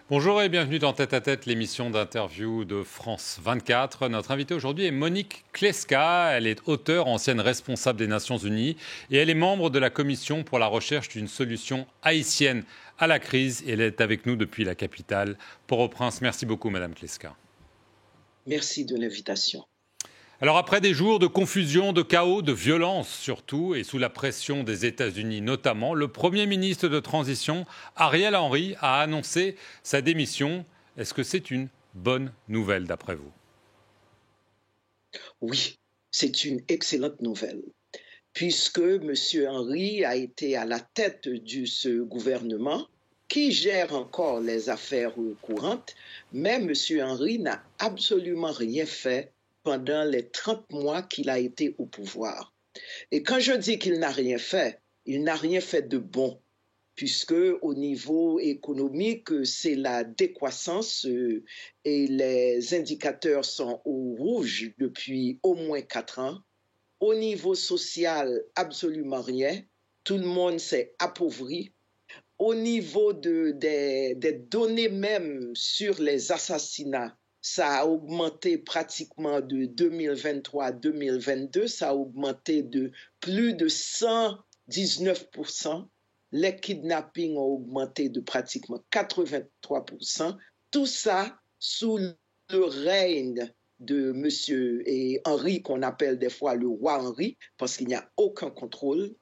Bonjour et bienvenue dans Tête à Tête, l'émission d'interview de France 24. Notre invitée aujourd'hui est Monique Kleska. Elle est auteure, ancienne responsable des Nations Unies et elle est membre de la Commission pour la recherche d'une solution haïtienne à la crise. Et elle est avec nous depuis la capitale, Port-au-Prince. Merci beaucoup, Madame Kleska. Merci de l'invitation. Alors après des jours de confusion, de chaos, de violence surtout, et sous la pression des États-Unis notamment, le Premier ministre de transition, Ariel Henry, a annoncé sa démission. Est-ce que c'est une bonne nouvelle d'après vous? Oui, c'est une excellente nouvelle, puisque M. Henry a été à la tête de ce gouvernement qui gère encore les affaires courantes, mais M. Henry n'a absolument rien fait pendant les 30 mois qu'il a été au pouvoir. Et quand je dis qu'il n'a rien fait, il n'a rien fait de bon, puisque au niveau économique, c'est la décroissance et les indicateurs sont au rouge depuis au moins 4 ans. Au niveau social, absolument rien. Tout le monde s'est appauvri. Au niveau des données même sur les assassinats, ça a augmenté pratiquement de 2023 à 2022, ça a augmenté de plus de 119%. Les kidnappings ont augmenté de pratiquement 83%. Tout ça sous le règne de M. Henry, qu'on appelle des fois le roi Henry, parce qu'il n'y a aucun contrôle.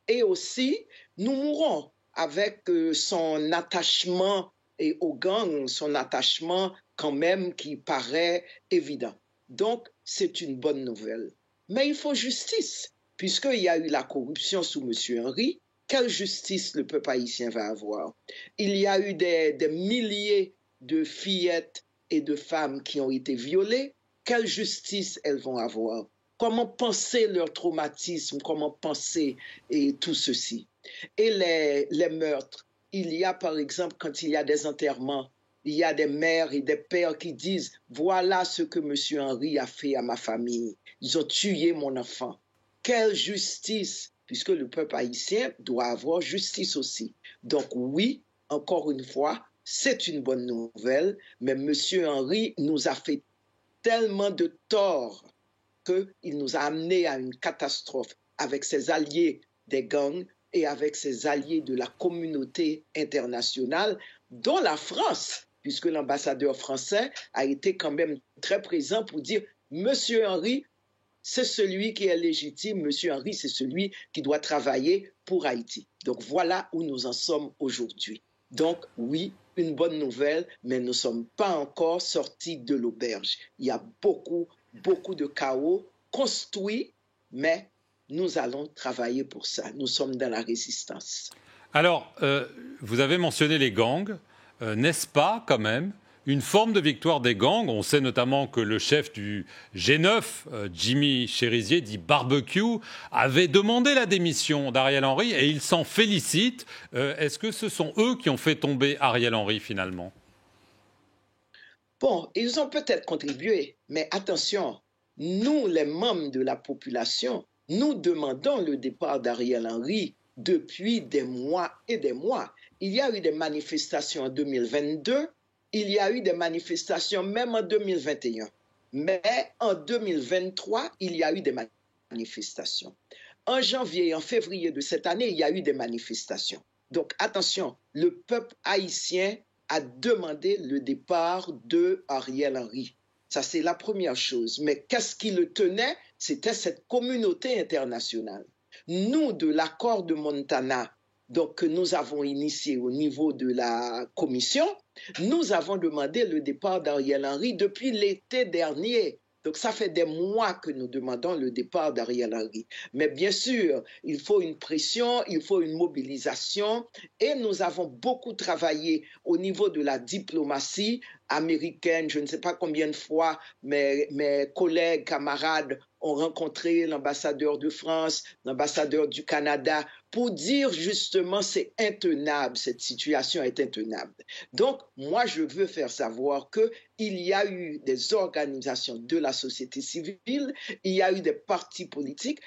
Et aussi, nous mourrons avec son attachement au gang, son attachement quand même qui paraît évident. Donc, c'est une bonne nouvelle. Mais il faut justice, puisqu'il y a eu la corruption sous M. Henry. Quelle justice le peuple haïtien va avoir? Il y a eu des milliers de fillettes et de femmes qui ont été violées. Quelle justice elles vont avoir? Comment penser leur traumatisme, comment penser tout ceci. Et les meurtres, il y a par exemple, quand il y a des enterrements, il y a des mères et des pères qui disent « Voilà ce que M. Henry a fait à ma famille. Ils ont tué mon enfant. » Quelle justice, puisque le peuple haïtien doit avoir justice aussi. Donc oui, encore une fois, c'est une bonne nouvelle, mais M. Henry nous a fait tellement de tort qu'il nous a amenés à une catastrophe avec ses alliés des gangs et avec ses alliés de la communauté internationale, dont la France, puisque l'ambassadeur français a été quand même très présent pour dire « Monsieur Henry, c'est celui qui est légitime, Monsieur Henry, c'est celui qui doit travailler pour Haïti. » Donc voilà où nous en sommes aujourd'hui. Donc oui, une bonne nouvelle, mais nous ne sommes pas encore sortis de l'auberge. Il y a beaucoup de chaos construit, mais nous allons travailler pour ça. Nous sommes dans la résistance. Alors, vous avez mentionné les gangs. N'est-ce pas quand même une forme de victoire des gangs? On sait notamment que le chef du G9, Jimmy Cherizier, dit Barbecue, avait demandé la démission d'Ariel Henry et il s'en félicite. Est-ce que ce sont eux qui ont fait tomber Ariel Henry finalement? Bon, ils ont peut-être contribué, mais attention, nous, les membres de la population, nous demandons le départ d'Ariel Henry depuis des mois et des mois. Il y a eu des manifestations en 2022, il y a eu des manifestations même en 2021. Mais en 2023, il y a eu des manifestations. En janvier et en février de cette année, il y a eu des manifestations. Donc attention, le peuple haïtien a demandé le départ de Ariel Henry. Ça, c'est la première chose. Mais qu'est-ce qui le tenait? C'était cette communauté internationale. Nous, de l'accord de Montana, donc, que nous avons initié au niveau de la commission, nous avons demandé le départ d'Ariel Henry depuis l'été dernier. Donc, ça fait des mois que nous demandons le départ d'Ariel Henry. Mais bien sûr, il faut une pression, il faut une mobilisation. Et nous avons beaucoup travaillé au niveau de la diplomatie américaine. Je ne sais pas combien de fois mes collègues, camarades ont rencontré l'ambassadeur de France, l'ambassadeur du Canada, pour dire justement c'est intenable, cette situation est intenable. Donc, moi, je veux faire savoir qu'il y a eu des organisations de la société civile, il y a eu des partis politiques,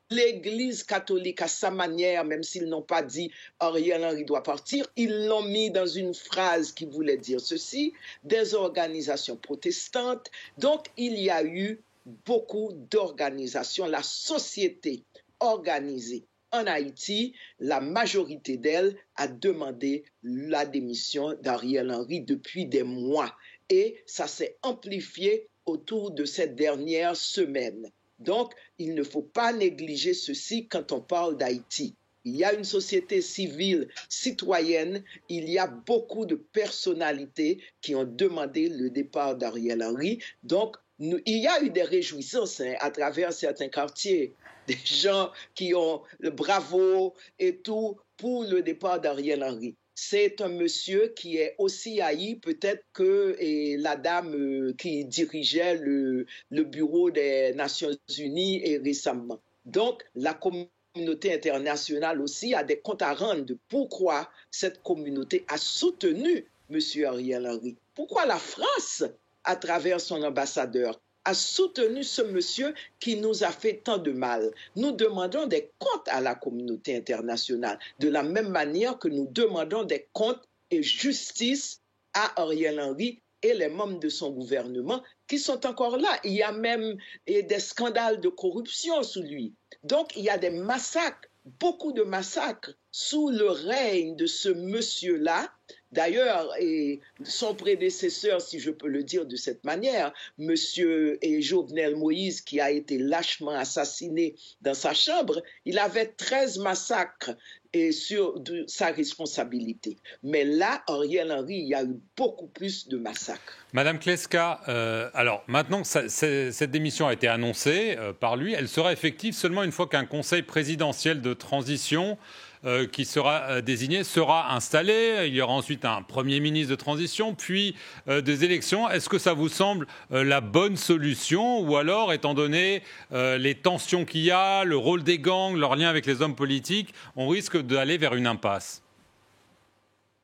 l'Église catholique, à sa manière, même s'ils n'ont pas dit Ariel Henry doit partir, ils l'ont mis dans une phrase qui voulait dire ceci, des organisations protestantes. Donc, il y a eu beaucoup d'organisations, la société organisée en Haïti, la majorité d'elles a demandé la démission d'Ariel Henry depuis des mois. Et ça s'est amplifié autour de cette dernière semaine. Donc, il ne faut pas négliger ceci quand on parle d'Haïti. Il y a une société civile citoyenne, il y a beaucoup de personnalités qui ont demandé le départ d'Ariel Henry. Donc, il y a eu des réjouissances à travers certains quartiers, des gens qui ont le bravo et tout pour le départ d'Ariel Henry. C'est un monsieur qui est aussi haï peut-être que la dame qui dirigeait le bureau des Nations Unies récemment. Donc, la communauté internationale aussi a des comptes à rendre de pourquoi cette communauté a soutenu M. Ariel Henry. Pourquoi la France, à travers son ambassadeur, a soutenu ce monsieur qui nous a fait tant de mal. Nous demandons des comptes à la communauté internationale, de la même manière que nous demandons des comptes et justice à Ariel Henry et les membres de son gouvernement qui sont encore là. Il y a même des scandales de corruption sous lui. Donc, il y a des massacres, beaucoup de massacres sous le règne de ce monsieur-là. D'ailleurs, son prédécesseur, si je peux le dire de cette manière, monsieur Jovenel Moïse, qui a été lâchement assassiné dans sa chambre, il avait 13 massacres sur sa responsabilité. Mais là, Ariel Henry, il y a eu beaucoup plus de massacres. Madame Kleska, alors maintenant que cette démission a été annoncée par lui, elle sera effective seulement une fois qu'un conseil présidentiel de transition qui sera désigné, sera installé. Il y aura ensuite un Premier ministre de transition, puis des élections. Est-ce que ça vous semble la bonne solution? Ou alors, étant donné les tensions qu'il y a, le rôle des gangs, leur lien avec les hommes politiques, on risque d'aller vers une impasse?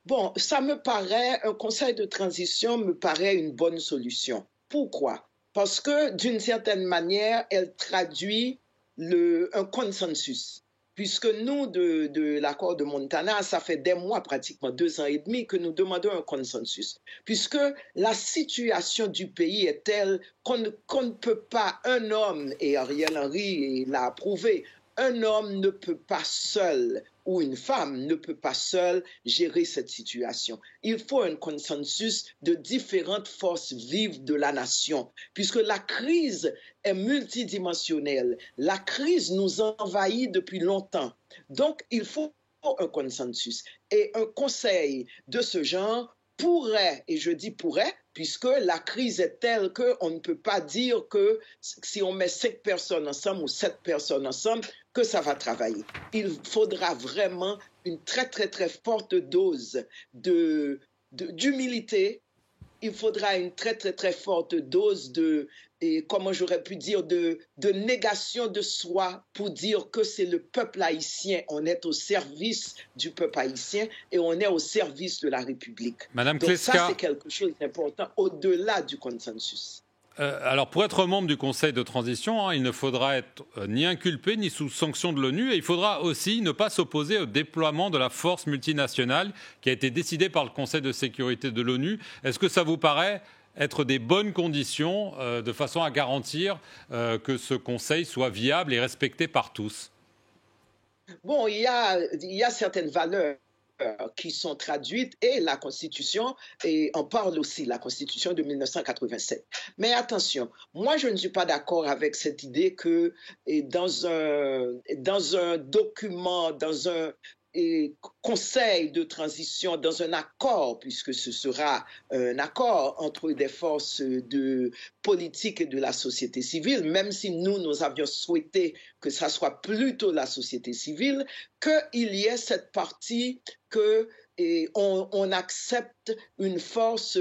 Bon, ça me paraît, un conseil de transition me paraît une bonne solution. Pourquoi? Parce que d'une certaine manière, elle traduit un consensus. Puisque nous, de l'accord de Montana, ça fait des mois, pratiquement 2 ans et demi, que nous demandons un consensus. Puisque la situation du pays est telle qu'on ne peut pas, un homme, et Ariel Henry l'a prouvé, un homme ne peut pas seul, ou une femme ne peut pas seule gérer cette situation. Il faut un consensus de différentes forces vives de la nation, puisque la crise est multidimensionnelle. La crise nous envahit depuis longtemps. Donc, il faut un consensus. Et un conseil de ce genre pourrait, et je dis pourrait, puisque la crise est telle qu'on ne peut pas dire que si on met 5 personnes ensemble ou 7 personnes ensemble, que ça va travailler. Il faudra vraiment une très, très, très forte dose d'humilité. Il faudra une très, très, très forte dose comment j'aurais pu dire, de négation de soi pour dire que c'est le peuple haïtien. On est au service du peuple haïtien et on est au service de la République. Madame Donc Kleska, ça, c'est quelque chose d'important au-delà du consensus. Alors, pour être membre du Conseil de transition, il ne faudra être ni inculpé ni sous sanction de l'ONU. Et il faudra aussi ne pas s'opposer au déploiement de la force multinationale qui a été décidée par le Conseil de sécurité de l'ONU. Est-ce que ça vous paraît être des bonnes conditions de façon à garantir que ce Conseil soit viable et respecté par tous? Bon, il y a certaines valeurs qui sont traduites et la Constitution, et on parle aussi, la Constitution de 1987. Mais attention, moi je ne suis pas d'accord avec cette idée que dans un document, dans un conseil de transition, dans un accord, puisque ce sera un accord entre des forces politiques et de la société civile, même si nous avions souhaité que ça soit plutôt la société civile, qu'il y ait cette partie qu'on accepte une force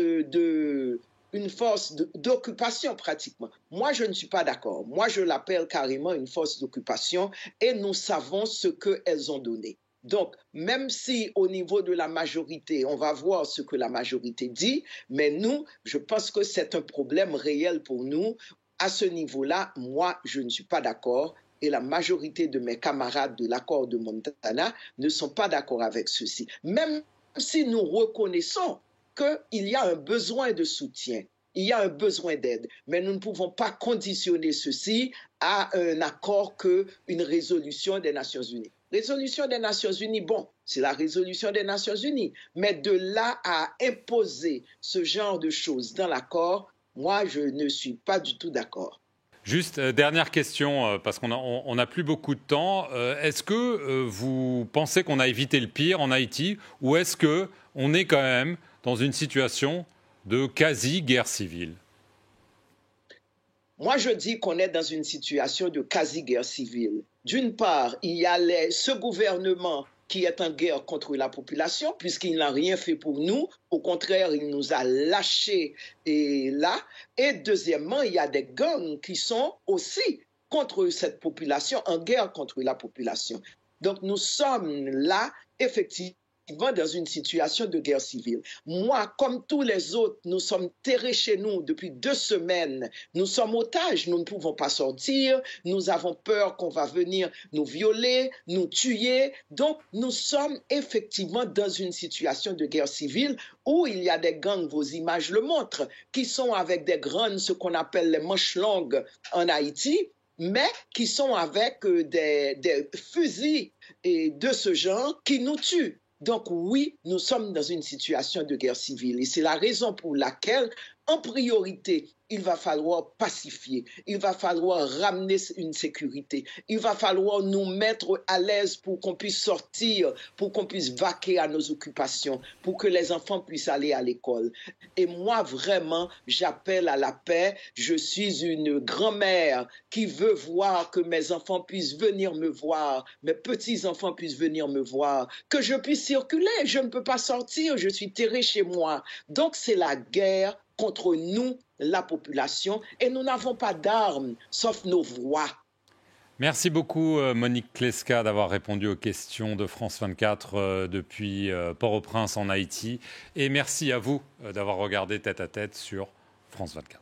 d'occupation pratiquement. Moi, je ne suis pas d'accord. Moi, je l'appelle carrément une force d'occupation et nous savons ce qu'elles ont donné. Donc, même si au niveau de la majorité, on va voir ce que la majorité dit, mais nous, je pense que c'est un problème réel pour nous. À ce niveau-là, moi, je ne suis pas d'accord et la majorité de mes camarades de l'accord de Montana ne sont pas d'accord avec ceci. Même si nous reconnaissons qu'il y a un besoin de soutien, il y a un besoin d'aide, mais nous ne pouvons pas conditionner ceci à un accord qu'une résolution des Nations Unies. Résolution des Nations Unies, bon, c'est la résolution des Nations Unies, mais de là à imposer ce genre de choses dans l'accord, moi, je ne suis pas du tout d'accord. Juste, dernière question, parce qu'on n'a plus beaucoup de temps. Est-ce que vous pensez qu'on a évité le pire en Haïti, ou est-ce qu'on est quand même dans une situation de quasi-guerre civile? Moi, je dis qu'on est dans une situation de quasi-guerre civile. D'une part, il y a ce gouvernement qui est en guerre contre la population, puisqu'il n'a rien fait pour nous. Au contraire, il nous a lâchés là. Et deuxièmement, il y a des gangs qui sont aussi contre cette population, en guerre contre la population. Donc, nous sommes là, effectivement, dans une situation de guerre civile. Moi, comme tous les autres, nous sommes terrés chez nous depuis 2 semaines. Nous sommes otages, nous ne pouvons pas sortir. Nous avons peur qu'on va venir nous violer, nous tuer. Donc, nous sommes effectivement dans une situation de guerre civile où il y a des gangs, vos images le montrent, qui sont avec des guns, ce qu'on appelle les manches longues en Haïti, mais qui sont avec des fusils de ce genre qui nous tuent. Donc oui, nous sommes dans une situation de guerre civile et c'est la raison pour laquelle, en priorité, il va falloir pacifier, il va falloir ramener une sécurité, il va falloir nous mettre à l'aise pour qu'on puisse sortir, pour qu'on puisse vaquer à nos occupations, pour que les enfants puissent aller à l'école. Et moi, vraiment, j'appelle à la paix. Je suis une grand-mère qui veut voir que mes enfants puissent venir me voir, mes petits-enfants puissent venir me voir, que je puisse circuler. Je ne peux pas sortir, je suis terrée chez moi. Donc, c'est la guerre contre nous, la population, et nous n'avons pas d'armes, sauf nos voix. Merci beaucoup Monique Kleska d'avoir répondu aux questions de France 24 depuis Port-au-Prince en Haïti. Et merci à vous d'avoir regardé Tête à Tête sur France 24.